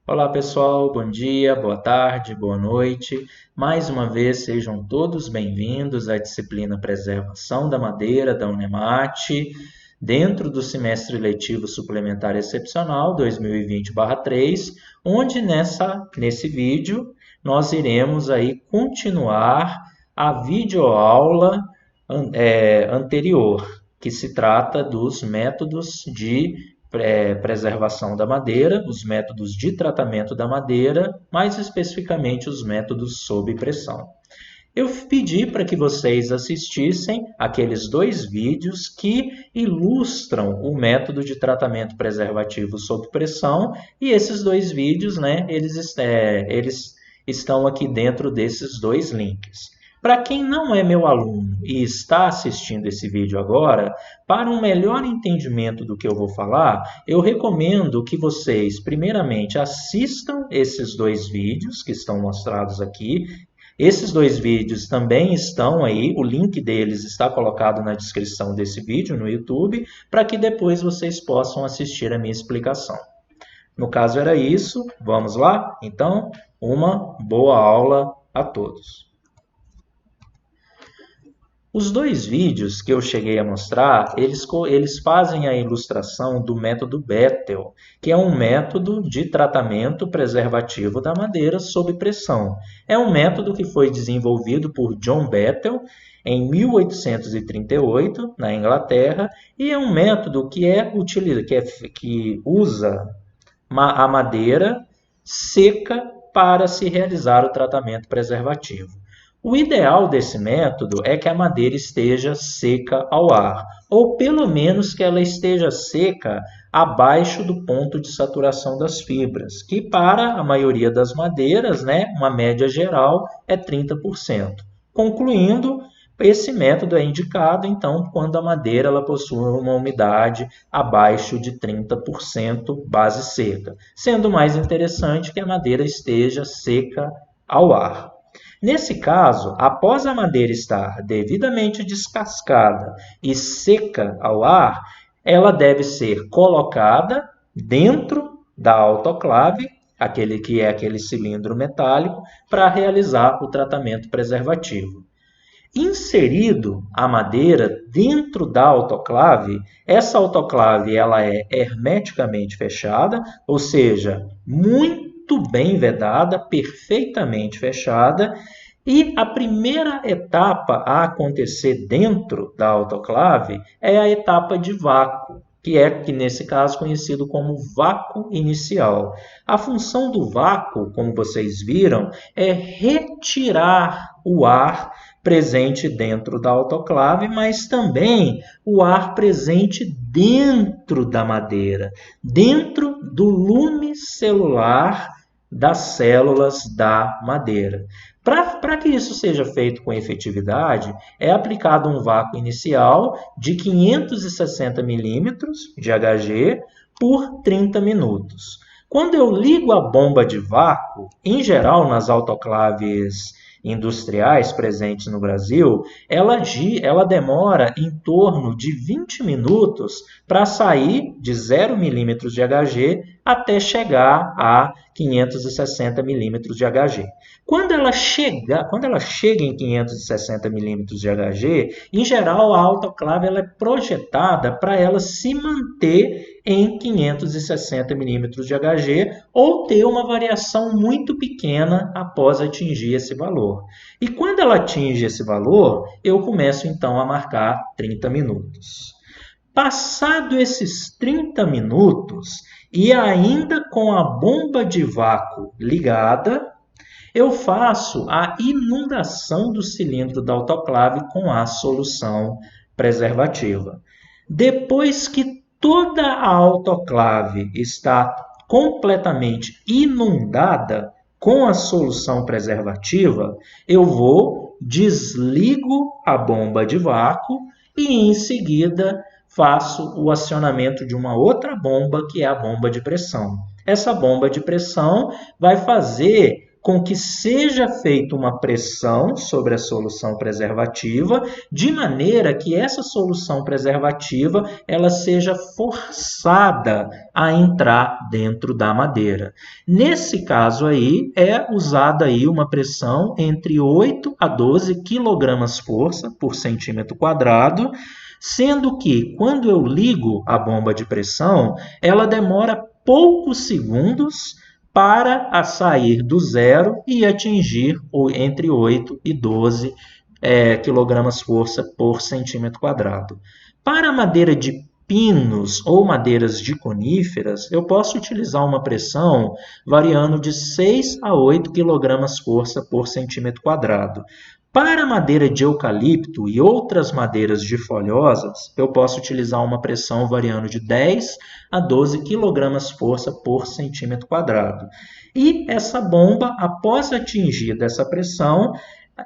Olá pessoal, bom dia, boa tarde, boa noite. Mais uma vez sejam todos bem-vindos à disciplina Preservação da Madeira da Unemate, dentro do semestre letivo suplementar excepcional 2020/3, onde nesse vídeo nós iremos aí continuar a videoaula anterior, que se trata dos métodos de preservação da madeira, os métodos de tratamento da madeira, mais especificamente os métodos sob pressão. Eu pedi para que vocês assistissem aqueles dois vídeos que ilustram o método de tratamento preservativo sob pressão, e esses dois vídeos, eles estão aqui dentro desses dois links. Para quem não é meu aluno e está assistindo esse vídeo agora, para um melhor entendimento do que eu vou falar, eu recomendo que vocês, primeiramente, assistam esses dois vídeos que estão mostrados aqui. Esses dois vídeos também estão aí, o link deles está colocado na descrição desse vídeo no YouTube, para que depois vocês possam assistir a minha explicação. No caso era isso, vamos lá? Então, uma boa aula a todos. Os dois vídeos que eu cheguei a mostrar, eles fazem a ilustração do método Bethel, que é um método de tratamento preservativo da madeira sob pressão. É um método que foi desenvolvido por John Bethel em 1838, na Inglaterra, e é um método que usa a madeira seca para se realizar o tratamento preservativo. O ideal desse método é que a madeira esteja seca ao ar, ou pelo menos que ela esteja seca abaixo do ponto de saturação das fibras, que para a maioria das madeiras, uma média geral, é 30%. Concluindo, esse método é indicado, então, quando a madeira ela possui uma umidade abaixo de 30% base seca, sendo mais interessante que a madeira esteja seca ao ar. Nesse caso, após a madeira estar devidamente descascada e seca ao ar, ela deve ser colocada dentro da autoclave, aquele cilindro metálico, para realizar o tratamento preservativo. Inserido a madeira dentro da autoclave, essa autoclave ela é hermeticamente fechada, ou seja, muito bem vedada, perfeitamente fechada, e a primeira etapa a acontecer dentro da autoclave é a etapa de vácuo, que nesse caso conhecido como vácuo inicial. A função do vácuo, como vocês viram, é retirar o ar presente dentro da autoclave, mas também o ar presente dentro da madeira, dentro do lume celular das células da madeira. Para que isso seja feito com efetividade, é aplicado um vácuo inicial de 560 milímetros de Hg por 30 minutos. Quando eu ligo a bomba de vácuo, em geral nas autoclaves industriais presentes no Brasil, ela demora em torno de 20 minutos para sair de 0 milímetros de Hg até chegar a 560 milímetros de Hg. Quando ela chega em 560 milímetros de Hg, em geral a autoclave ela é projetada para ela se manter em 560 milímetros de Hg ou ter uma variação muito pequena após atingir esse valor. E quando ela atinge esse valor, eu começo então a marcar 30 minutos. Passado esses 30 minutos e ainda com a bomba de vácuo ligada, eu faço a inundação do cilindro da autoclave com a solução preservativa. Depois que toda a autoclave está completamente inundada com a solução preservativa, eu desligo a bomba de vácuo e em seguida faço o acionamento de uma outra bomba, que é a bomba de pressão. Essa bomba de pressão vai fazer com que seja feita uma pressão sobre a solução preservativa, de maneira que essa solução preservativa ela seja forçada a entrar dentro da madeira. Nesse caso aí, é usada aí uma pressão entre 8 a 12 kg-força por centímetro quadrado, sendo que, quando eu ligo a bomba de pressão, ela demora poucos segundos para a sair do zero e atingir entre 8 e 12 kg-força por centímetro quadrado. Para a madeira de pinos ou madeiras de coníferas, eu posso utilizar uma pressão variando de 6 a 8 kg-força por centímetro quadrado. Para a madeira de eucalipto e outras madeiras de folhosas, eu posso utilizar uma pressão variando de 10 a 12 kg-força por centímetro quadrado. E essa bomba, após atingir dessa pressão,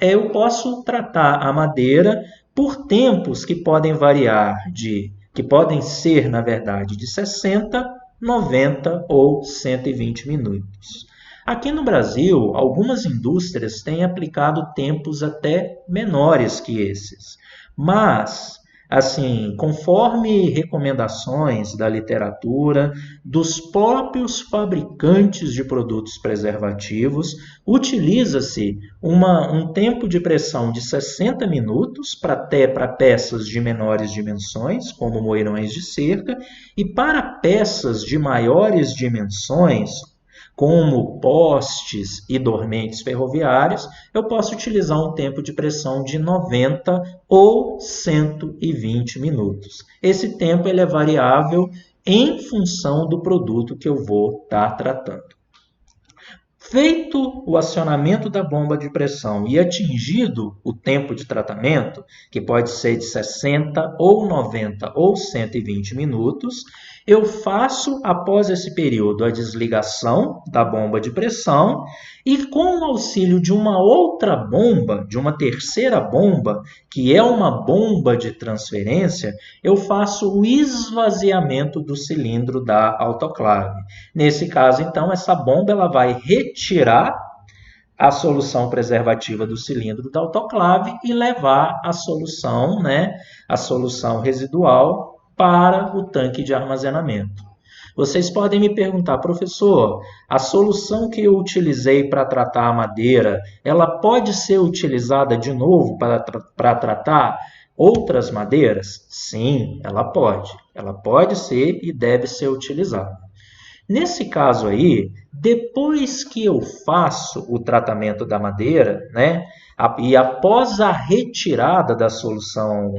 eu posso tratar a madeira por tempos que podem variar que podem ser, na verdade, de 60, 90 ou 120 minutos. Aqui no Brasil, algumas indústrias têm aplicado tempos até menores que esses, mas, assim, conforme recomendações da literatura, dos próprios fabricantes de produtos preservativos, utiliza-se um tempo de pressão de 60 minutos para peças de menores dimensões, como moirões de cerca, e para peças de maiores dimensões, como postes e dormentes ferroviários, eu posso utilizar um tempo de pressão de 90 ou 120 minutos. Esse tempo ele é variável em função do produto que eu vou estar tratando. Feito o acionamento da bomba de pressão e atingido o tempo de tratamento, que pode ser de 60 ou 90 ou 120 minutos, eu faço, após esse período, a desligação da bomba de pressão e, com o auxílio de uma outra bomba, de uma terceira bomba, que é uma bomba de transferência, eu faço o esvaziamento do cilindro da autoclave. Nesse caso, então, essa bomba ela vai retirar a solução preservativa do cilindro da autoclave e levar a solução residual para o tanque de armazenamento. Vocês podem me perguntar, professor, a solução que eu utilizei para tratar a madeira, ela pode ser utilizada de novo para tratar outras madeiras? Sim, ela pode. Ela pode ser e deve ser utilizada. Nesse caso aí, depois que eu faço o tratamento da madeira, e após a retirada da solução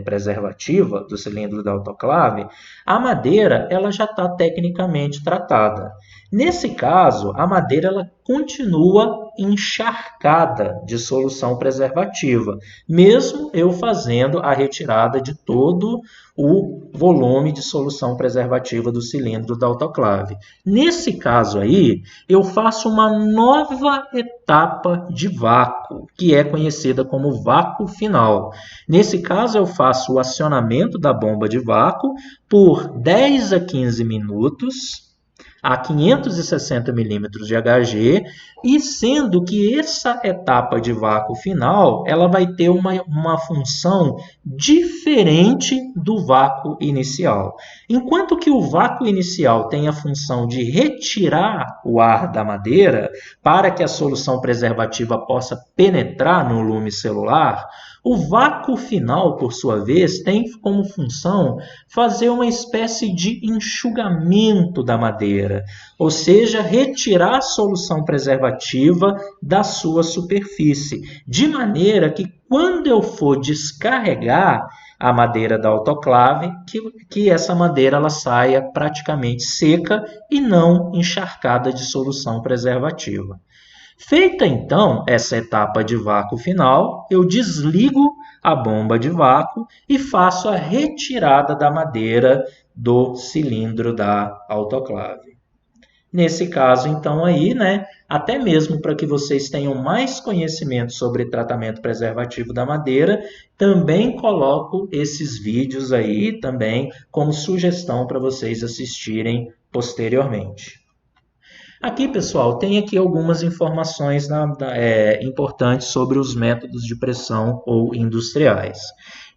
preservativa do cilindro da autoclave, a madeira ela já está tecnicamente tratada. Nesse caso, a madeira ela continua encharcada de solução preservativa, mesmo eu fazendo a retirada de todo o volume de solução preservativa do cilindro da autoclave. Nesse caso aí, eu faço uma nova etapa de vácuo, que é conhecida como vácuo final. Nesse caso, eu faço o acionamento da bomba de vácuo por 10 a 15 minutos, a 560 milímetros de Hg, e sendo que essa etapa de vácuo final ela vai ter uma função diferente do vácuo inicial. Enquanto que o vácuo inicial tem a função de retirar o ar da madeira para que a solução preservativa possa penetrar no lume celular, o vácuo final, por sua vez, tem como função fazer uma espécie de enxugamento da madeira, ou seja, retirar a solução preservativa da sua superfície, de maneira que quando eu for descarregar a madeira da autoclave, que essa madeira ela saia praticamente seca e não encharcada de solução preservativa. Feita então essa etapa de vácuo final, eu desligo a bomba de vácuo e faço a retirada da madeira do cilindro da autoclave. Nesse caso, então, aí, até mesmo para que vocês tenham mais conhecimento sobre tratamento preservativo da madeira, também coloco esses vídeos aí também como sugestão para vocês assistirem posteriormente. Aqui, pessoal, tem aqui algumas informações importantes sobre os métodos de pressão ou industriais.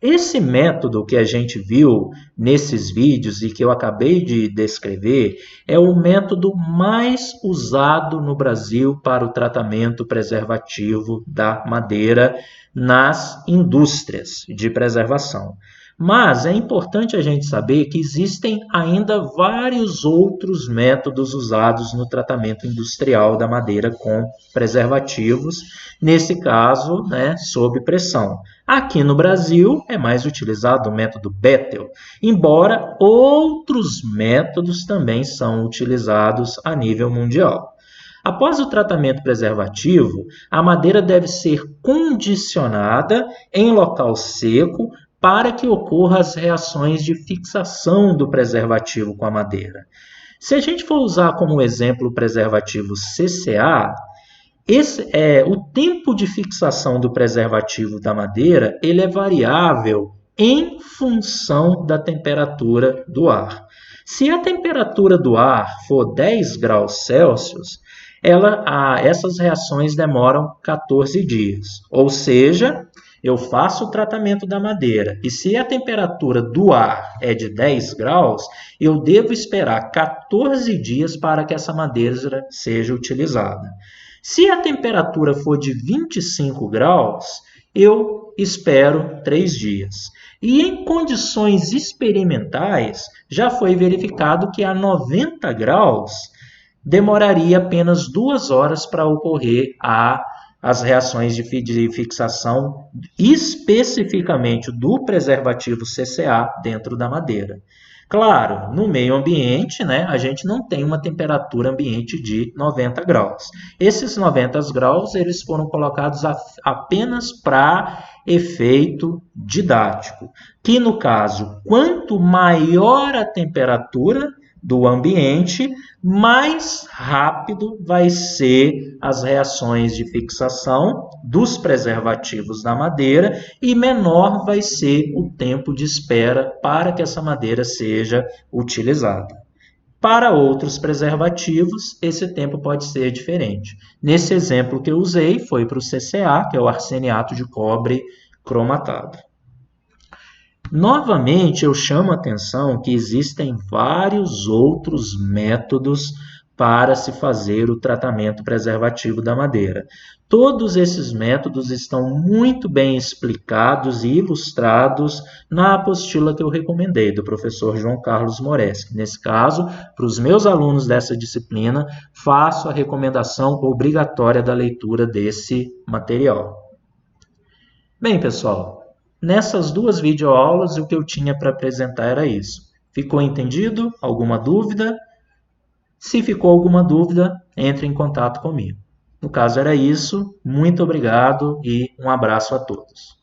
Esse método que a gente viu nesses vídeos e que eu acabei de descrever é o método mais usado no Brasil para o tratamento preservativo da madeira nas indústrias de preservação. Mas é importante a gente saber que existem ainda vários outros métodos usados no tratamento industrial da madeira com preservativos, nesse caso, né, sob pressão. Aqui no Brasil é mais utilizado o método Bethel, embora outros métodos também são utilizados a nível mundial. Após o tratamento preservativo, a madeira deve ser condicionada em local seco para que ocorram as reações de fixação do preservativo com a madeira. Se a gente for usar como exemplo o preservativo CCA, o tempo de fixação do preservativo da madeira ele é variável em função da temperatura do ar. Se a temperatura do ar for 10 graus Celsius, essas reações demoram 14 dias, ou seja, eu faço o tratamento da madeira e se a temperatura do ar é de 10 graus, eu devo esperar 14 dias para que essa madeira seja utilizada. Se a temperatura for de 25 graus, eu espero 3 dias. E em condições experimentais, já foi verificado que a 90 graus demoraria apenas 2 horas para ocorrer as reações de fixação, especificamente do preservativo CCA dentro da madeira. Claro, no meio ambiente, né, a gente não tem uma temperatura ambiente de 90 graus. Esses 90 graus eles foram colocados apenas para efeito didático, que no caso, quanto maior a temperatura do ambiente, mais rápido vai ser as reações de fixação dos preservativos da madeira e menor vai ser o tempo de espera para que essa madeira seja utilizada. Para outros preservativos, esse tempo pode ser diferente. Nesse exemplo que eu usei, foi para o CCA, que é o arseniato de cobre cromatado. Novamente, eu chamo a atenção que existem vários outros métodos para se fazer o tratamento preservativo da madeira. Todos esses métodos estão muito bem explicados e ilustrados na apostila que eu recomendei, do professor João Carlos Moreschi. Nesse caso, para os meus alunos dessa disciplina, faço a recomendação obrigatória da leitura desse material. Bem, pessoal, nessas duas videoaulas, o que eu tinha para apresentar era isso. Ficou entendido? Alguma dúvida? Se ficou alguma dúvida, entre em contato comigo. No caso era isso. Muito obrigado e um abraço a todos.